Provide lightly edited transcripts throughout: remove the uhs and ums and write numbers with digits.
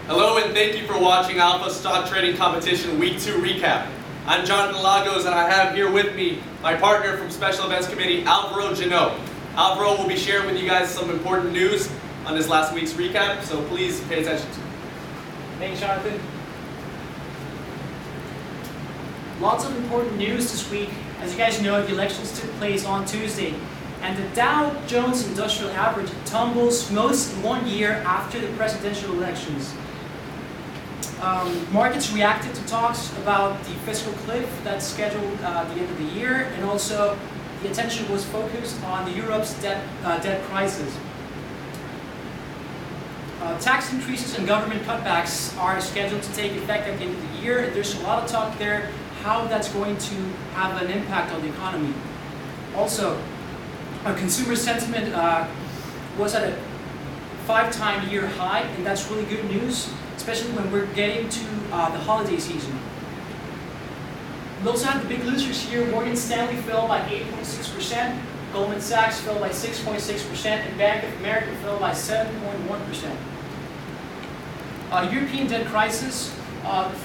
Hello and thank you for watching Alpha Stock Trading Competition Week 2 Recap. I'm Jonathan Lagos and I have here with me my partner from Special Events Committee, Alvaro Janot. Alvaro will be sharing with you guys some important news on this last week's recap, so please pay attention to it. Thanks, Jonathan. Lots of important news this week. As you guys know, the elections took place on Tuesday, and the Dow Jones Industrial Average tumbles most in 1 year after the presidential elections. Markets reacted to talks about the fiscal cliff that's scheduled at the end of the year, and also the attention was focused on Europe's debt crisis. Tax increases and government cutbacks are scheduled to take effect at the end of the year. There's a lot of talk there how that's going to have an impact on the economy. Also, consumer sentiment was at a 5-time year high, and that's really good news, especially when we're getting to the holiday season. We also have the big losers here. Morgan Stanley fell by 8.6%, Goldman Sachs fell by 6.6%, and Bank of America fell by 7.1%. European debt crisis.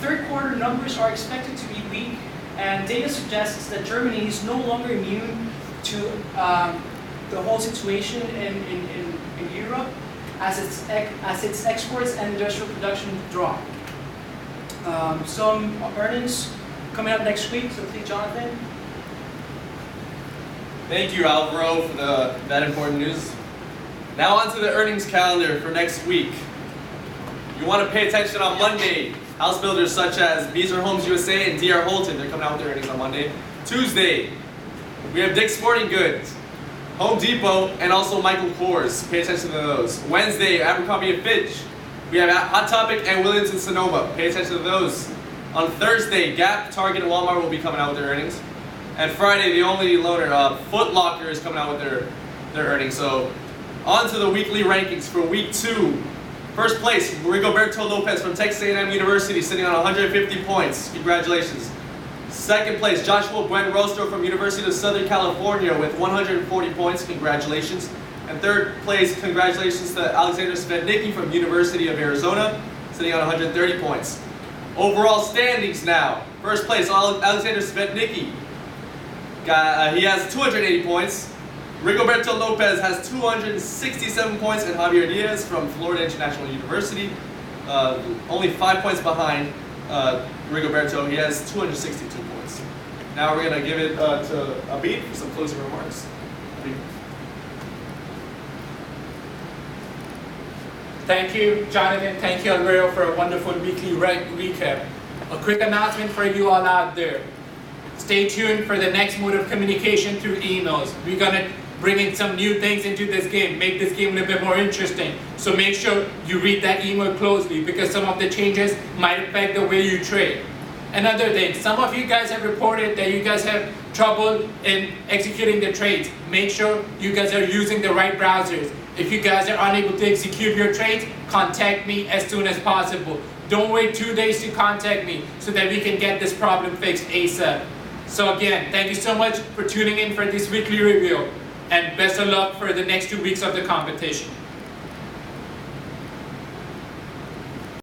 Third quarter numbers are expected to be weak, and data suggests that Germany is no longer immune to the whole situation in Europe as its exports and industrial production drop. Some earnings coming up next week, so please, Jonathan. Thank you, Alvaro, for that important news. Now on to the earnings calendar for next week. You want to pay attention on Monday. House builders such as Beazer Homes USA and D.R. Holton, they're coming out with their earnings on Monday. Tuesday, we have Dick's Sporting Goods, Home Depot, and also Michael Kors. Pay attention to those. Wednesday, Abercrombie & Fitch. We have Hot Topic and Williams & Sonoma. Pay attention to those. On Thursday, Gap, Target, and Walmart will be coming out with their earnings. And Friday, the only loner, Foot Locker, is coming out with their earnings. So, on to the weekly rankings for Week 2. First place, Rigoberto Lopez from Texas A&M University, sitting on 150 points. Congratulations. Second place, Joshua Buenrostro from University of Southern California with 140 points. Congratulations. And third place, congratulations to Alexander Svetnicki from University of Arizona, sitting on 130 points. Overall standings now. First place, Alexander Svetnicki. He has 280 points. Rigoberto Lopez has 267 points, and Javier Diaz from Florida International University, only 5 points behind Rigoberto. He has 262 points. Now we're going to give it to Abid for some closing remarks. Abid. Thank you, Jonathan. Thank you, Alvaro, for a wonderful weekly recap. A quick announcement for you all out there. Stay tuned for the next mode of communication through emails. We're going to bring in some new things into this game, make this game a little bit more interesting. So make sure you read that email closely, because some of the changes might affect the way you trade. Another thing, some of you guys have reported that you guys have trouble in executing the trades. Make sure you guys are using the right browsers. If you guys are unable to execute your trades, contact me as soon as possible. Don't wait 2 days to contact me so that we can get this problem fixed ASAP. So again, thank you so much for tuning in for this weekly review, and best of luck for the next 2 weeks of the competition.